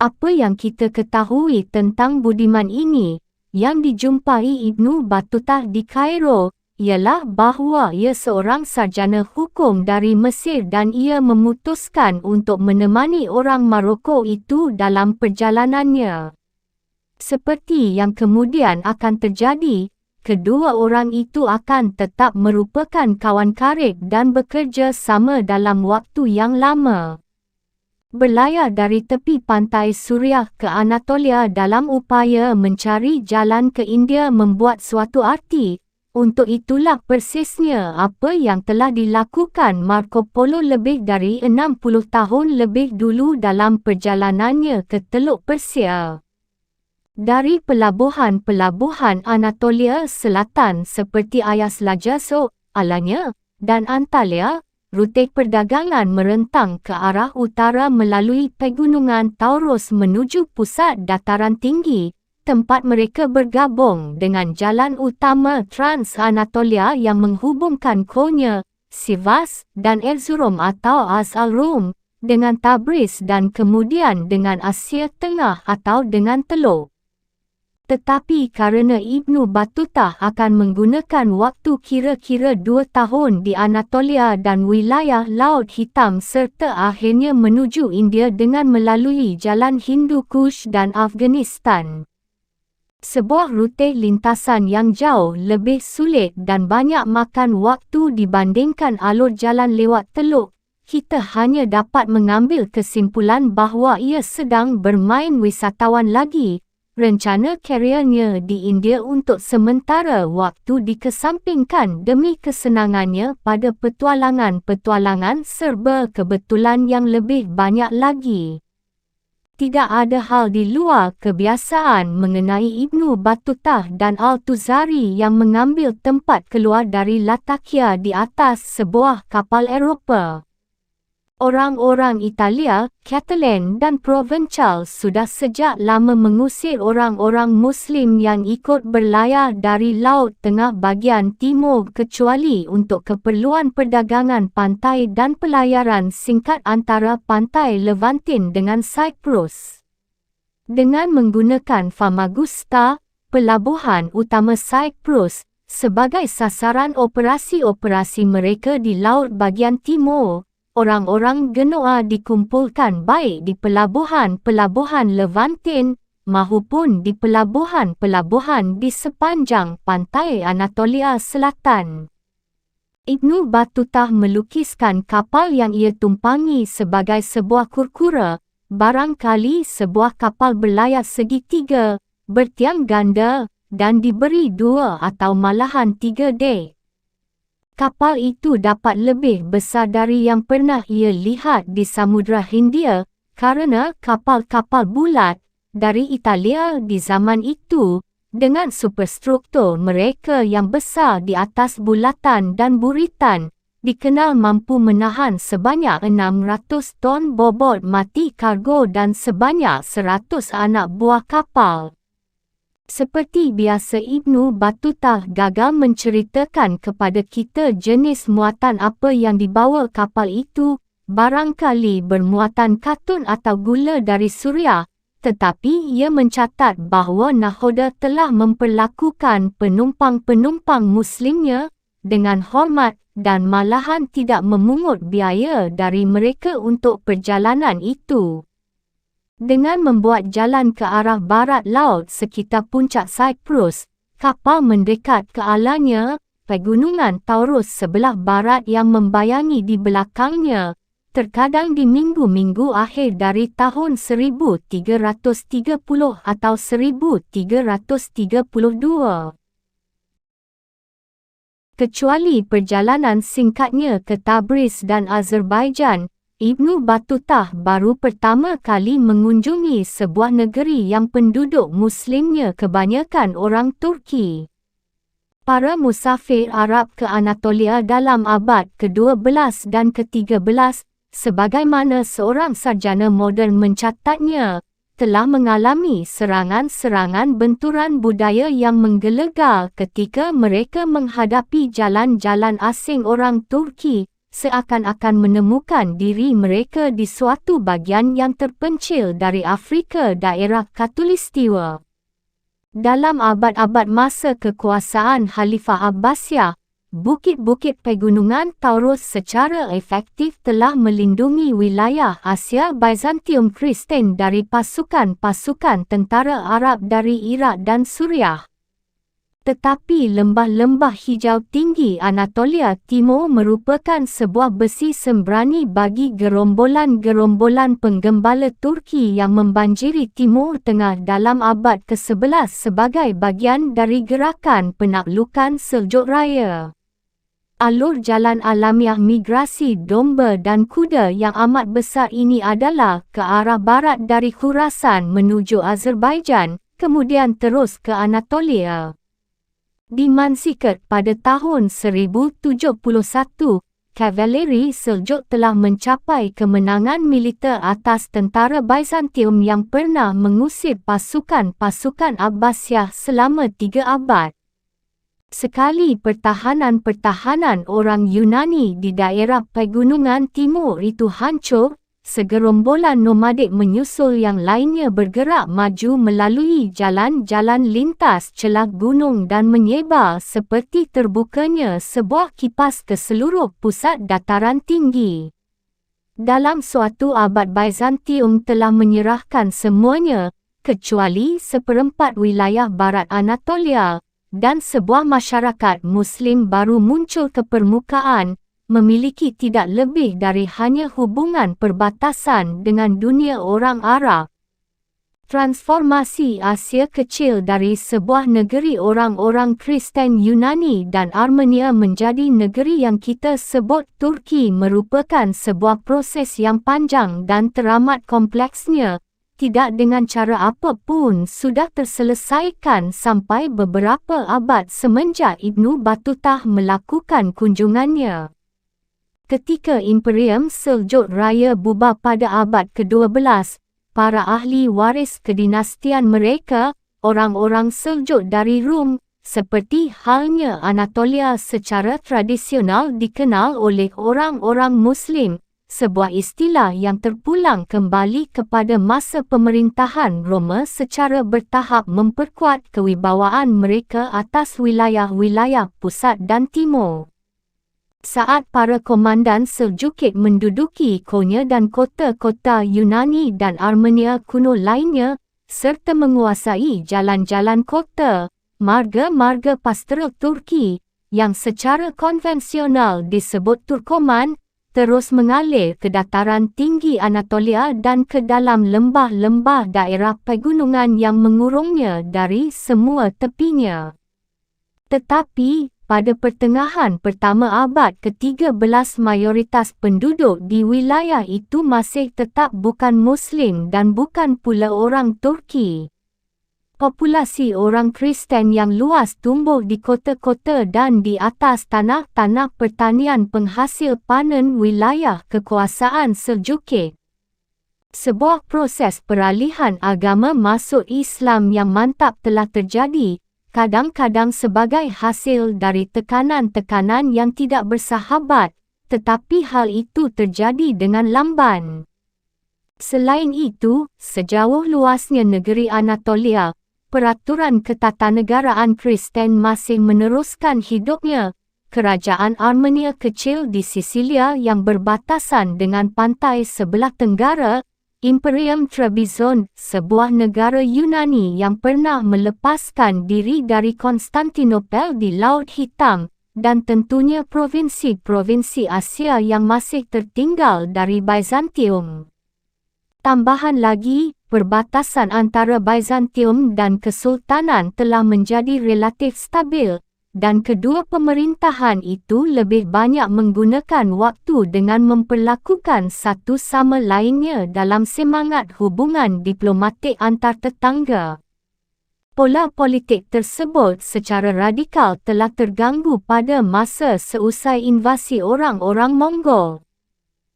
Apa yang kita ketahui tentang budiman ini, yang dijumpai Ibnu Battutah di Kairo, ialah bahawa ia seorang sarjana hukum dari Mesir dan ia memutuskan untuk menemani orang Maroko itu dalam perjalanannya. Seperti yang kemudian akan terjadi, kedua orang itu akan tetap merupakan kawan karib dan bekerja sama dalam waktu yang lama. Berlayar dari tepi pantai Suriah ke Anatolia dalam upaya mencari jalan ke India membuat suatu arti, Untuk itulah persisnya apa yang telah dilakukan Marco Polo lebih dari 60 tahun lebih dulu dalam perjalanannya ke Teluk Persia. Dari pelabuhan-pelabuhan Anatolia Selatan seperti Ayas Lajaso, Alanya, dan Antalya, rute perdagangan merentang ke arah utara melalui pegunungan Taurus menuju pusat dataran tinggi, tempat mereka bergabung dengan jalan utama Trans-Anatolia yang menghubungkan Konya, Sivas, dan Erzurum atau Az-Al-Rum, dengan Tabriz dan kemudian dengan Asia Tengah atau dengan Teluk. Tetapi kerana Ibnu Battuta akan menggunakan waktu kira-kira 2 tahun di Anatolia dan wilayah Laut Hitam serta akhirnya menuju India dengan melalui jalan Hindu Kush dan Afghanistan. Sebuah rute lintasan yang jauh lebih sulit dan banyak makan waktu dibandingkan alur jalan lewat teluk, kita hanya dapat mengambil kesimpulan bahawa ia sedang bermain wisatawan lagi. Rencana kariernya di India untuk sementara waktu dikesampingkan demi kesenangannya pada petualangan-petualangan serba kebetulan yang lebih banyak lagi. Tidak ada hal di luar kebiasaan mengenai Ibnu Battuta dan Al-Tuzari yang mengambil tempat keluar dari Latakia di atas sebuah kapal Eropah. Orang-orang Italia, Catalan dan Provençal sudah sejak lama mengusir orang-orang Muslim yang ikut berlayar dari Laut Tengah bagian timur kecuali untuk keperluan perdagangan pantai dan pelayaran singkat antara pantai Levantin dengan Cyprus. Dengan menggunakan Famagusta, pelabuhan utama Cyprus, sebagai sasaran operasi-operasi mereka di Laut bagian timur, orang-orang Genoa dikumpulkan baik di pelabuhan-pelabuhan Levantin maupun di pelabuhan-pelabuhan di sepanjang pantai Anatolia Selatan. Ibnu Battuta melukiskan kapal yang ia tumpangi sebagai sebuah kurkura, barangkali sebuah kapal berlayar segitiga, bertiang ganda, dan diberi 2 atau malahan 3 dek. Kapal itu dapat lebih besar dari yang pernah ia lihat di Samudra Hindia kerana kapal-kapal bulat dari Italia di zaman itu dengan superstruktur mereka yang besar di atas bulatan dan buritan dikenal mampu menahan sebanyak 600 ton bobot mati kargo dan sebanyak 100 anak buah kapal. Seperti biasa Ibnu Battuta gagal menceritakan kepada kita jenis muatan apa yang dibawa kapal itu, barangkali bermuatan katun atau gula dari Suriah, tetapi ia mencatat bahawa nakhoda telah memperlakukan penumpang-penumpang Muslimnya dengan hormat dan malahan tidak memungut biaya dari mereka untuk perjalanan itu. Dengan membuat jalan ke arah barat laut sekitar puncak Cyprus, kapal mendekat ke alanya, pegunungan Taurus sebelah barat yang membayangi di belakangnya, terkadang di minggu-minggu akhir dari tahun 1330 atau 1332. Kecuali perjalanan singkatnya ke Tabriz dan Azerbaijan, Ibnu Battuta baru pertama kali mengunjungi sebuah negeri yang penduduk Muslimnya kebanyakan orang Turki. Para musafir Arab ke Anatolia dalam abad ke-12 dan ke-13, sebagaimana seorang sarjana moden mencatatnya, telah mengalami serangan-serangan benturan budaya yang menggelegar ketika mereka menghadapi jalan-jalan asing orang Turki, seakan-akan menemukan diri mereka di suatu bagian yang terpencil dari Afrika daerah Khatulistiwa. Dalam abad-abad masa kekuasaan Khalifah Abbasiyah, bukit-bukit pegunungan Taurus secara efektif telah melindungi wilayah Asia Byzantium Kristen dari pasukan-pasukan tentara Arab dari Iraq dan Suriah. Tetapi lembah-lembah hijau tinggi Anatolia Timur merupakan sebuah besi sembrani bagi gerombolan-gerombolan penggembala Turki yang membanjiri Timur Tengah dalam abad ke-11 sebagai bagian dari gerakan penaklukan Seljuk Raya. Alur jalan alamiah migrasi domba dan kuda yang amat besar ini adalah ke arah barat dari Khurasan menuju Azerbaijan, kemudian terus ke Anatolia. Di Manzikert pada tahun 1071, kavaleri Seljuk telah mencapai kemenangan militer atas tentara Byzantium yang pernah mengusir pasukan-pasukan Abbasiyah selama 3 abad. Sekali pertahanan-pertahanan orang Yunani di daerah pegunungan timur itu hancur, segerombolan nomadik menyusul yang lainnya bergerak maju melalui jalan-jalan lintas celah gunung dan menyebar seperti terbukanya sebuah kipas ke seluruh pusat dataran tinggi. Dalam suatu abad Byzantium telah menyerahkan semuanya, kecuali seperempat wilayah barat Anatolia, dan sebuah masyarakat Muslim baru muncul ke permukaan, memiliki tidak lebih dari hanya hubungan perbatasan dengan dunia orang Arab. Transformasi Asia Kecil dari sebuah negeri orang-orang Kristen Yunani dan Armenia menjadi negeri yang kita sebut Turki merupakan sebuah proses yang panjang dan teramat kompleksnya, tidak dengan cara apapun sudah terselesaikan sampai beberapa abad semenjak Ibnu Battutah melakukan kunjungannya. Ketika Imperium Seljuk Raya bubar pada abad ke-12, para ahli waris kedinastian mereka, orang-orang Seljuk dari Rum, seperti halnya Anatolia secara tradisional dikenal oleh orang-orang Muslim, sebuah istilah yang terpulang kembali kepada masa pemerintahan Roma secara bertahap memperkuat kewibawaan mereka atas wilayah-wilayah pusat dan timur. Saat para komandan Seljukid menduduki Konya dan kota-kota Yunani dan Armenia kuno lainnya, serta menguasai jalan-jalan kota, marga-marga pastoral Turki, yang secara konvensional disebut Turkoman, terus mengalir ke dataran tinggi Anatolia dan ke dalam lembah-lembah daerah pegunungan yang mengurungnya dari semua tepinya. Tetapi, pada pertengahan pertama abad ke-13 mayoritas penduduk di wilayah itu masih tetap bukan Muslim dan bukan pula orang Turki. Populasi orang Kristen yang luas tumbuh di kota-kota dan di atas tanah-tanah pertanian penghasil panen wilayah kekuasaan Seljukid. Sebuah proses peralihan agama masuk Islam yang mantap telah terjadi, kadang-kadang sebagai hasil dari tekanan-tekanan yang tidak bersahabat, tetapi hal itu terjadi dengan lamban. Selain itu, sejauh luasnya negeri Anatolia, peraturan ketatanegaraan Kristen masih meneruskan hidupnya. Kerajaan Armenia kecil di Sisilia yang berbatasan dengan pantai sebelah tenggara, Imperium Trebizond, sebuah negara Yunani yang pernah melepaskan diri dari Konstantinopel di Laut Hitam, dan tentunya provinsi-provinsi Asia yang masih tertinggal dari Byzantium. Tambahan lagi, perbatasan antara Byzantium dan Kesultanan telah menjadi relatif stabil, dan kedua pemerintahan itu lebih banyak menggunakan waktu dengan memperlakukan satu sama lainnya dalam semangat hubungan diplomatik antar tetangga. Pola politik tersebut secara radikal telah terganggu pada masa seusai invasi orang-orang Mongol.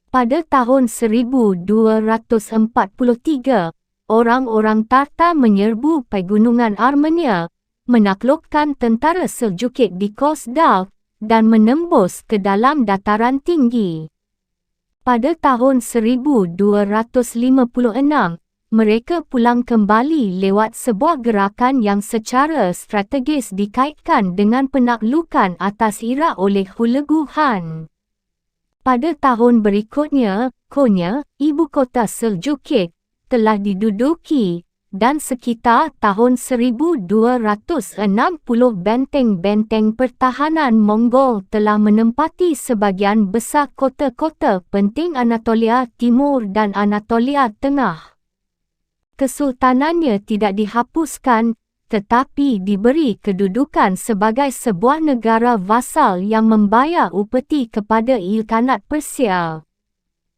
Pada tahun 1243, orang-orang Tartar menyerbu pegunungan Armenia, menaklukkan tentara Seljukid di Kosdal, dan menembus ke dalam dataran tinggi. Pada tahun 1256, mereka pulang kembali lewat sebuah gerakan yang secara strategis dikaitkan dengan penaklukan atas Iraq oleh Hulagu Khan. Pada tahun berikutnya, Konya, ibu kota Seljukid, telah diduduki, dan sekitar tahun 1260 benteng-benteng pertahanan Mongol telah menempati sebahagian besar kota-kota penting Anatolia Timur dan Anatolia Tengah. Kesultanannya tidak dihapuskan, tetapi diberi kedudukan sebagai sebuah negara vasal yang membayar upeti kepada Ilkhanat Persia.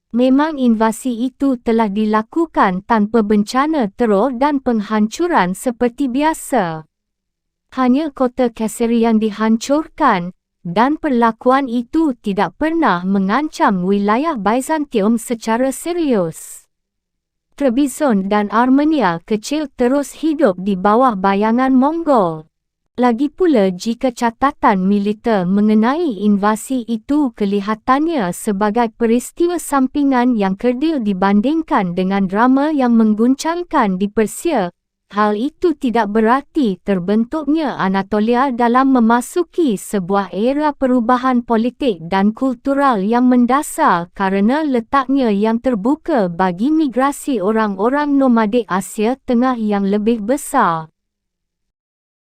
Memang invasi itu telah dilakukan tanpa bencana teror dan penghancuran seperti biasa. Hanya kota Kayseri yang dihancurkan, dan perlakuan itu tidak pernah mengancam wilayah Byzantium secara serius. Trebizond dan Armenia kecil terus hidup di bawah bayangan Mongol. Lagi pula jika catatan militer mengenai invasi itu kelihatannya sebagai peristiwa sampingan yang kerdil dibandingkan dengan drama yang mengguncangkan di Persia, hal itu tidak berarti terbentuknya Anatolia dalam memasuki sebuah era perubahan politik dan kultural yang mendasar kerana letaknya yang terbuka bagi migrasi orang-orang nomadik Asia Tengah yang lebih besar.